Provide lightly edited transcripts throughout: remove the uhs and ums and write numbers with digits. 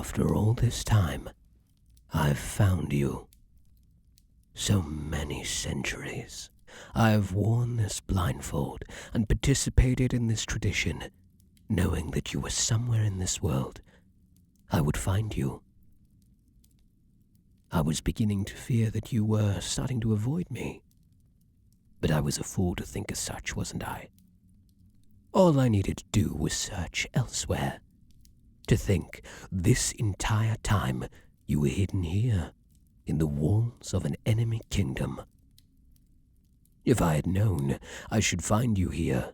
After all this time, I've found you. So many centuries, I've worn this blindfold and participated in this tradition, knowing that you were somewhere in this world. I would find you. I was beginning to fear that you were starting to avoid me. But I was a fool to think as such, wasn't I? All I needed to do was search elsewhere. To think this entire time you were hidden here, in the walls of an enemy kingdom. If I had known I should find you here,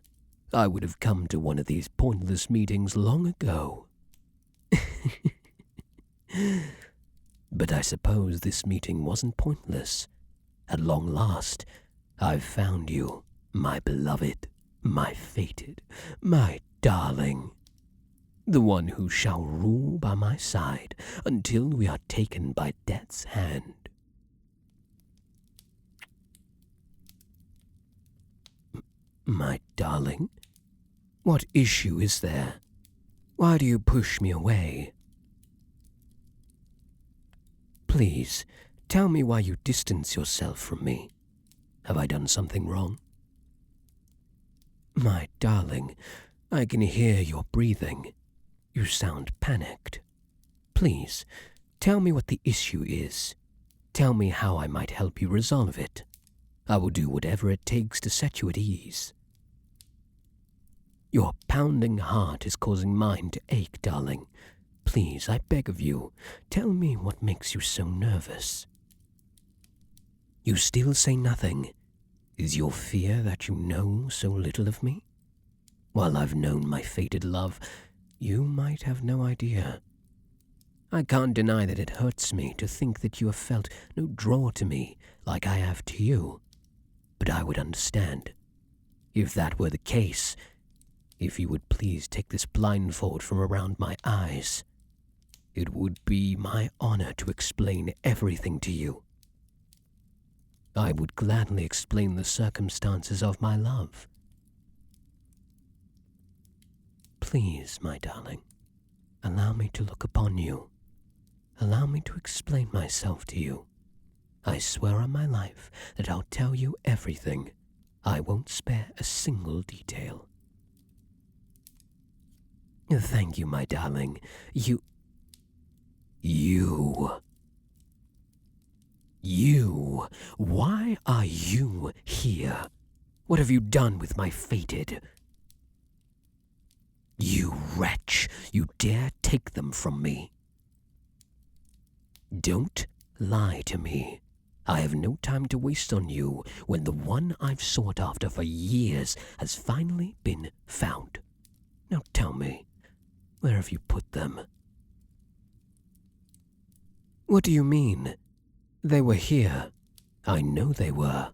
I would have come to one of these pointless meetings long ago. But I suppose this meeting wasn't pointless. At long last, I've found you, my beloved, my fated, my darling. The one who shall rule by my side until we are taken by death's hand. My darling, what issue is there? Why do you push me away? Please, tell me why you distance yourself from me. Have I done something wrong? My darling, I can hear your breathing. You sound panicked. Please, tell me what the issue is. Tell me how I might help you resolve it. I will do whatever it takes to set you at ease. Your pounding heart is causing mine to ache, darling. Please, I beg of you, tell me what makes you so nervous. You still say nothing. Is your fear that you know so little of me? While I've known my fated love, you might have no idea. I can't deny that it hurts me to think that you have felt no draw to me like I have to you. But I would understand. If that were the case, if you would please take this blindfold from around my eyes, it would be my honor to explain everything to you. I would gladly explain the circumstances of my love. Please, my darling, allow me to look upon you. Allow me to explain myself to you. I swear on my life that I'll tell you everything. I won't spare a single detail. Thank you, my darling. You. Why are you here? What have you done with my fated? You wretch, you dare take them from me. Don't lie to me. I have no time to waste on you when the one I've sought after for years has finally been found. Now tell me, where have you put them? What do you mean? They were here. I know they were.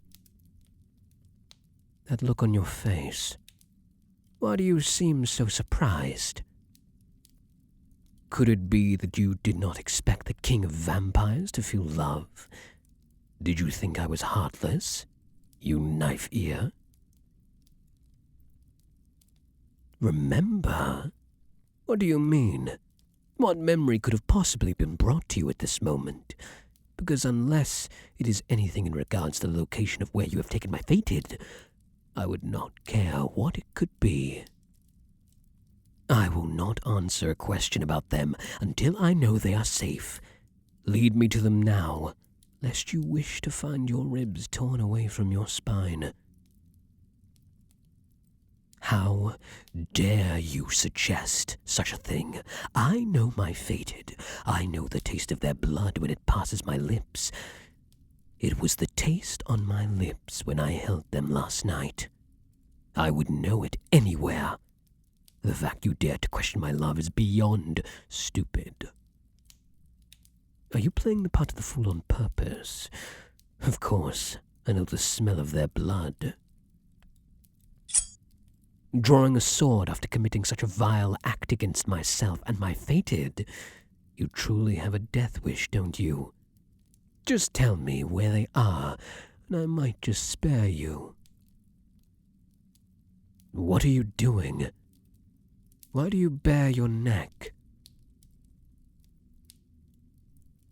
That look on your face. Why do you seem so surprised? Could it be that you did not expect the king of vampires to feel love? Did you think I was heartless, you knife ear? Remember? What do you mean? What memory could have possibly been brought to you at this moment? Because unless it is anything in regards to the location of where you have taken my fated, I would not care what it could be. I will not answer a question about them until I know they are safe. Lead me to them now, lest you wish to find your ribs torn away from your spine. How dare you suggest such a thing? I know my fated. I know the taste of their blood when it passes my lips. It was the taste on my lips when I held them last night. I would know it anywhere. The fact you dare to question my love is beyond stupid. Are you playing the part of the fool on purpose? Of course, I know the smell of their blood. Drawing a sword after committing such a vile act against myself and my fated. You truly have a death wish, don't you? Just tell me where they are, and I might just spare you. What are you doing? Why do you bare your neck?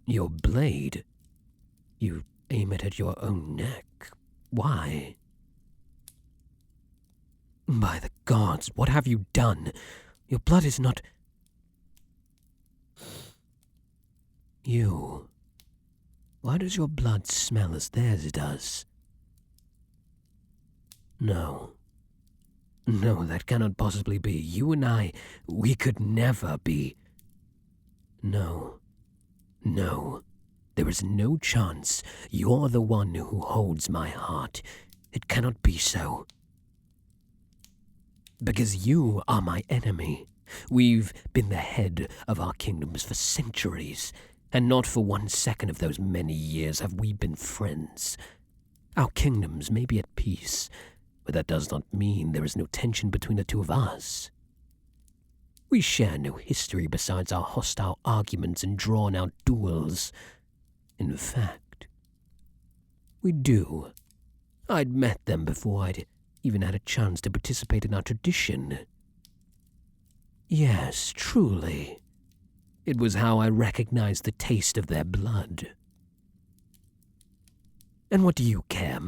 Your blade? You aim it at your own neck. Why? By the gods, what have you done? Your blood is not... You. Why does your blood smell as theirs does? No. No, that cannot possibly be. You and I, we could never be. No. No. There is no chance. You're the one who holds my heart. It cannot be so. Because you are my enemy. We've been the head of our kingdoms for centuries, and not for 1 second of those many years have we been friends. Our kingdoms may be at peace, but that does not mean there is no tension between the two of us. We share no history besides our hostile arguments and drawn-out duels. In fact, we do. I'd met them before I'd even had a chance to participate in our tradition. Yes, truly. It was how I recognized the taste of their blood. And what do you care?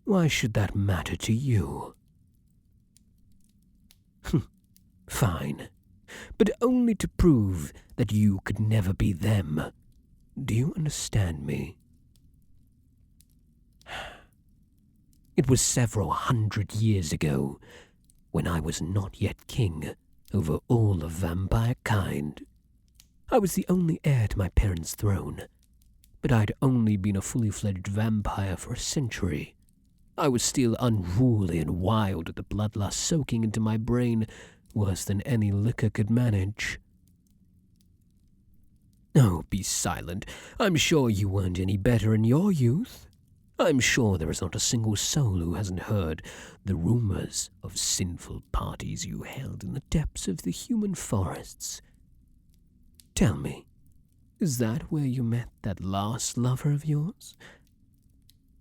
Why should that matter to you? Fine, but only to prove that you could never be them. Do you understand me? It was several 100 years ago, when I was not yet king over all of vampire kind. I was the only heir to my parents' throne, but I'd only been a fully fledged vampire for a century. I was still unruly and wild with the bloodlust soaking into my brain worse than any liquor could manage. Oh, be silent. I'm sure you weren't any better in your youth. I'm sure there is not a single soul who hasn't heard the rumors of sinful parties you held in the depths of the human forests. Tell me, is that where you met that last lover of yours?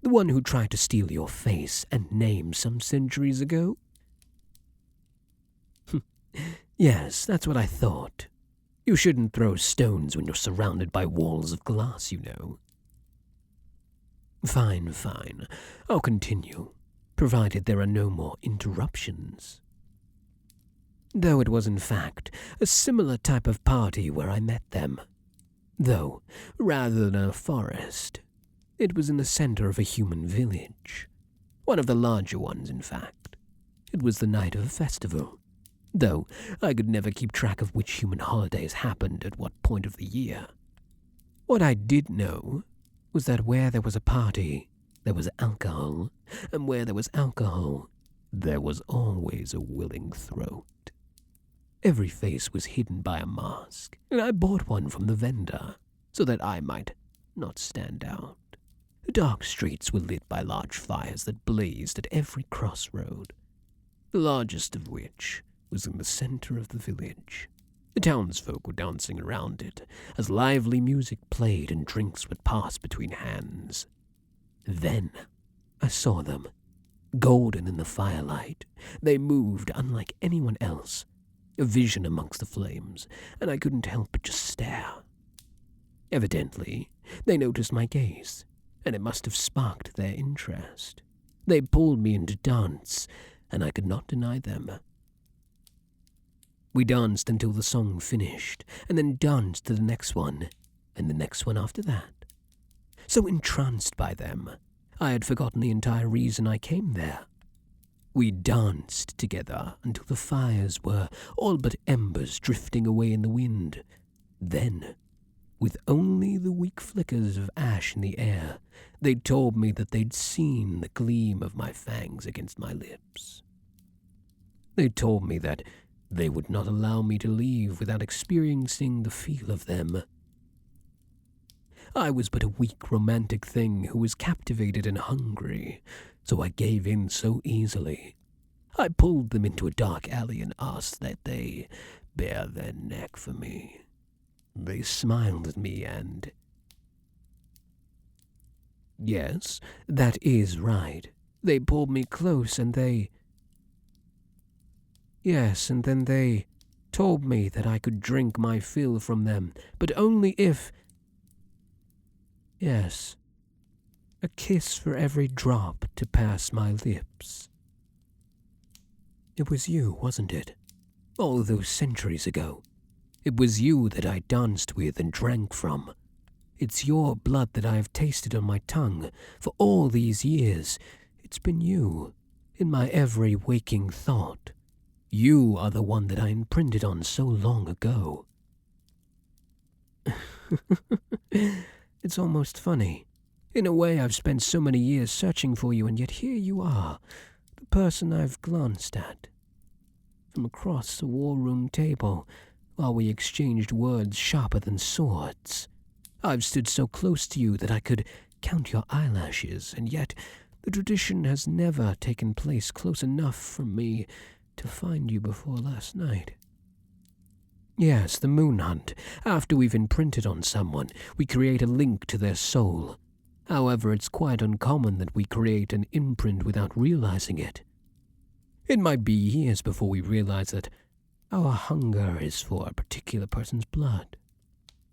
The one who tried to steal your face and name some centuries ago? Yes, that's what I thought. You shouldn't throw stones when you're surrounded by walls of glass, you know. Fine, fine. I'll continue, provided there are no more interruptions. Though it was in fact a similar type of party where I met them. Though, rather than a forest, it was in the center of a human village. One of the larger ones, in fact. It was the night of a festival. Though I could never keep track of which human holidays happened at what point of the year. What I did know was that where there was a party, there was alcohol, and where there was alcohol, there was always a willing throat. Every face was hidden by a mask, and I bought one from the vendor, so that I might not stand out. The dark streets were lit by large fires that blazed at every crossroad, the largest of which was in the center of the village. The townsfolk were dancing around it, as lively music played and drinks would pass between hands. Then I saw them, golden in the firelight. They moved unlike anyone else, a vision amongst the flames, and I couldn't help but just stare. Evidently, they noticed my gaze, and it must have sparked their interest. They pulled me into dance, and I could not deny them. We danced until the song finished, and then danced to the next one, and the next one after that. So entranced by them, I had forgotten the entire reason I came there. We danced together until the fires were all but embers drifting away in the wind. Then, with only the weak flickers of ash in the air, they told me that they'd seen the gleam of my fangs against my lips. They told me that they would not allow me to leave without experiencing the feel of them. I was but a weak romantic thing who was captivated and hungry, so I gave in so easily. I pulled them into a dark alley and asked that they bare their neck for me. They smiled at me and... Yes, that is right. They pulled me close and they... Yes, and then they told me that I could drink my fill from them, but only if Yes. A kiss for every drop to pass my lips. It was you, wasn't it? All those centuries ago. It was you that I danced with and drank from. It's your blood that I have tasted on my tongue for all these years. It's been you, in my every waking thought. You are the one that I imprinted on so long ago. It's almost funny. In a way, I've spent so many years searching for you, and yet here you are, the person I've glanced at. From across the war room table, while we exchanged words sharper than swords. I've stood so close to you that I could count your eyelashes, and yet the tradition has never taken place close enough for me to find you before last night. Yes, the moon hunt. After we've imprinted on someone, we create a link to their soul. However, it's quite uncommon that we create an imprint without realizing it. It might be years before we realize that our hunger is for a particular person's blood.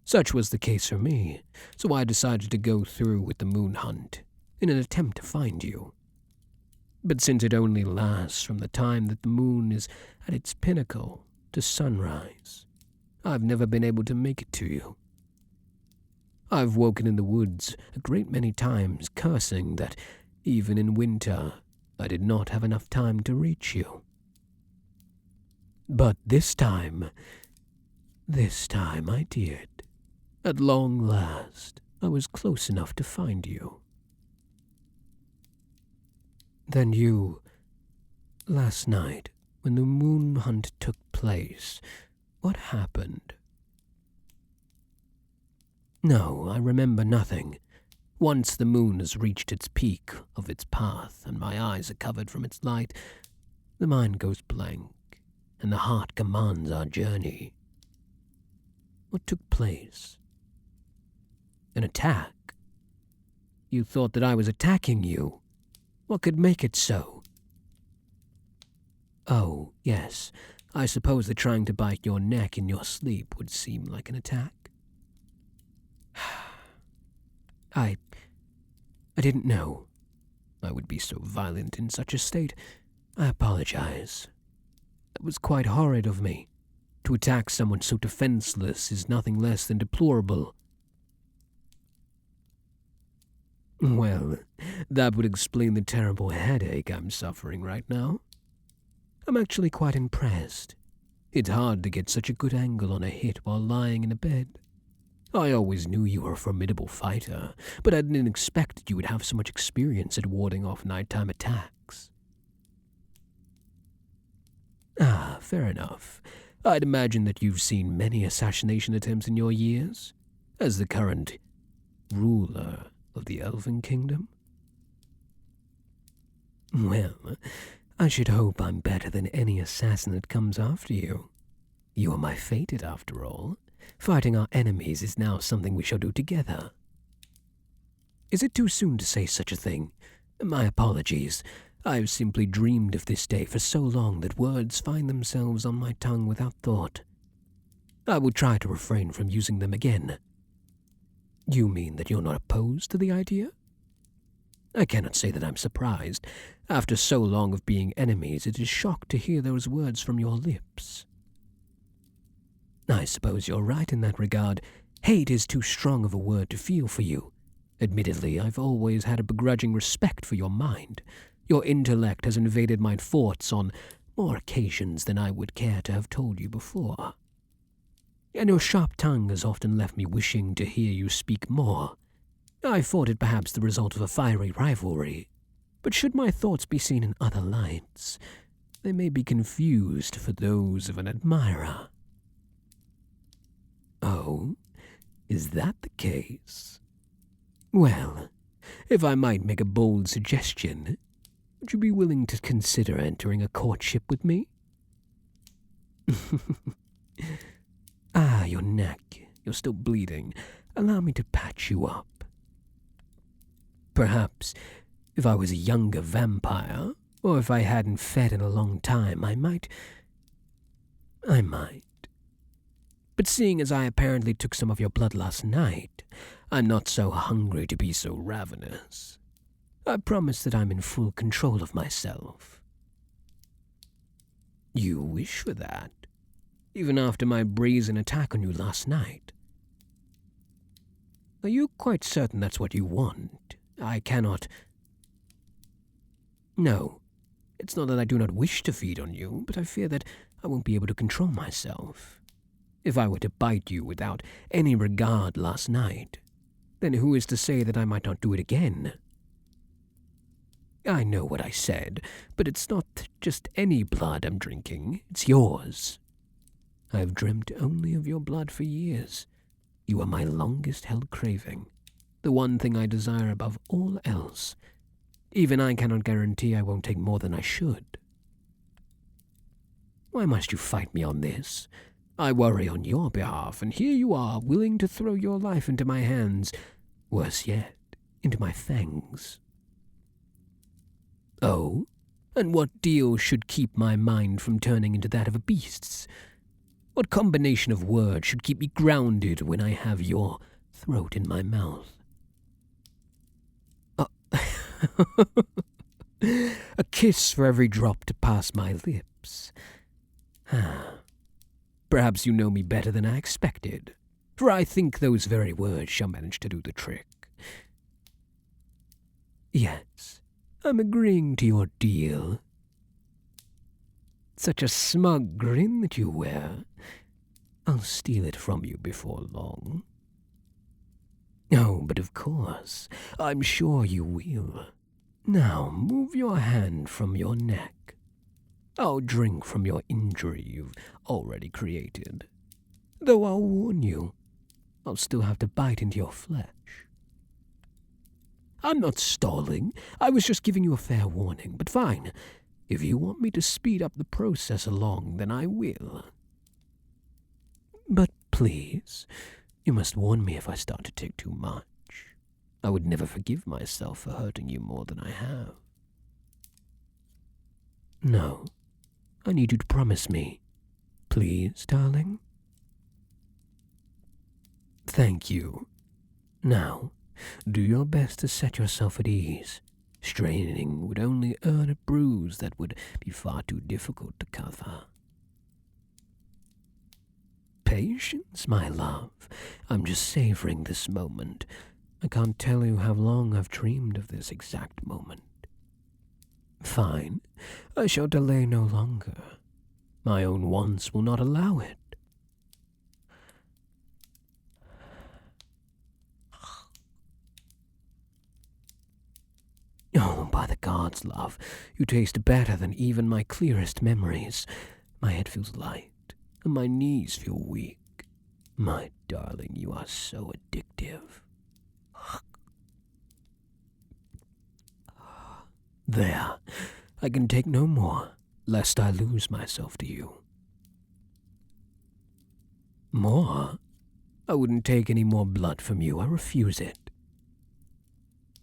Such was the case for me, so I decided to go through with the moon hunt in an attempt to find you. But since it only lasts from the time that the moon is at its pinnacle to sunrise, I've never been able to make it to you. I've woken in the woods a great many times, cursing that even in winter I did not have enough time to reach you. But this time I did. At long last, I was close enough to find you. Then you, last night, when the moon hunt took place, what happened? No, I remember nothing. Once the moon has reached its peak of its path and my eyes are covered from its light, the mind goes blank and the heart commands our journey. What took place? An attack? You thought that I was attacking you? What could make it so? Oh, yes, I suppose that trying to bite your neck in your sleep would seem like an attack. I didn't know I would be so violent in such a state. I apologize. It was quite horrid of me. To attack someone so defenseless is nothing less than deplorable. Well, that would explain the terrible headache I'm suffering right now. I'm actually quite impressed. It's hard to get such a good angle on a hit while lying in a bed. I always knew you were a formidable fighter, but I didn't expect that you would have so much experience at warding off nighttime attacks. Ah, fair enough. I'd imagine that you've seen many assassination attempts in your years, as the current ruler of the elven kingdom. Well, I should hope I'm better than any assassin that comes after you. You are my fated, after all. Fighting our enemies is now something we shall do together. Is it too soon to say such a thing? My apologies. I've simply dreamed of this day for so long that words find themselves on my tongue without thought. I will try to refrain from using them again. You mean that you're not opposed to the idea? I cannot say that I'm surprised. After so long of being enemies, it is shocked to hear those words from your lips. I suppose you're right in that regard. Hate is too strong of a word to feel for you. Admittedly, I've always had a begrudging respect for your mind. Your intellect has invaded my thoughts on more occasions than I would care to have told you before. And your sharp tongue has often left me wishing to hear you speak more. I thought it perhaps the result of a fiery rivalry, but should my thoughts be seen in other lights, they may be confused for those of an admirer. Oh, is that the case? Well, if I might make a bold suggestion, would you be willing to consider entering a courtship with me? Ah, your neck. You're still bleeding. Allow me to patch you up. Perhaps, if I was a younger vampire, or if I hadn't fed in a long time, I might. But seeing as I apparently took some of your blood last night, I'm not so hungry to be so ravenous. I promise that I'm in full control of myself. You wish for that, even after my brazen attack on you last night. Are you quite certain that's what you want? I cannot... No, it's not that I do not wish to feed on you, but I fear that I won't be able to control myself. If I were to bite you without any regard last night, then who is to say that I might not do it again? I know what I said, but it's not just any blood I'm drinking, it's yours. I've dreamt only of your blood for years. You are my longest-held craving, the one thing I desire above all else. Even I cannot guarantee I won't take more than I should. Why must you fight me on this? I worry on your behalf, and here you are, willing to throw your life into my hands, worse yet, into my fangs. Oh, and what deal should keep my mind from turning into that of a beast's? What combination of words should keep me grounded when I have your throat in my mouth? A kiss for every drop to pass my lips. Perhaps you know me better than I expected, for I think those very words shall manage to do the trick. Yes, I'm agreeing to your deal. Such a smug grin that you wear. I'll steal it from you before long. Oh, but of course, I'm sure you will. Now, move your hand from your neck. I'll drink from your injury you've already created. Though I'll warn you, I'll still have to bite into your flesh. I'm not stalling. I was just giving you a fair warning, but fine. If you want me to speed up the process along, then I will. But please, you must warn me if I start to take too much. I would never forgive myself for hurting you more than I have. No, I need you to promise me. Please, darling? Thank you. Now, do your best to set yourself at ease. Straining would only earn a bruise that would be far too difficult to cover. Patience, my love. I'm just savoring this moment. I can't tell you how long I've dreamed of this exact moment. Fine, I shall delay no longer. My own wants will not allow it. Oh, by the gods, love, you taste better than even my clearest memories. My head feels light, and my knees feel weak. My darling, you are so addictive. There, I can take no more, lest I lose myself to you. More? I wouldn't take any more blood from you, I refuse it.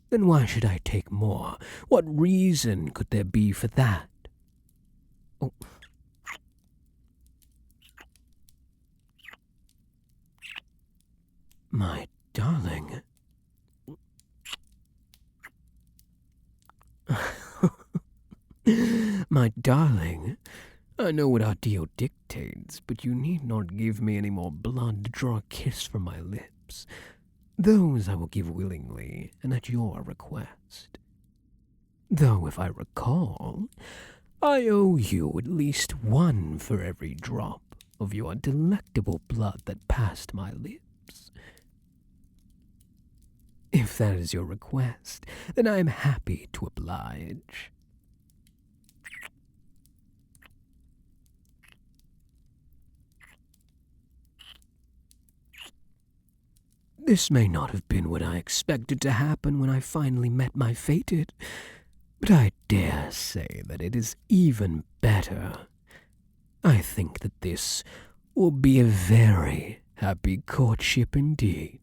Then why should I take more? What reason could there be for that? Oh. My darling. My darling, I know what our deal dictates, but you need not give me any more blood to draw a kiss from my lips. Those I will give willingly, and at your request. Though, if I recall, I owe you at least one for every drop of your delectable blood that passed my lips. If that is your request, then I am happy to oblige. This may not have been what I expected to happen when I finally met my fated, but I dare say that it is even better. I think that this will be a very happy courtship indeed.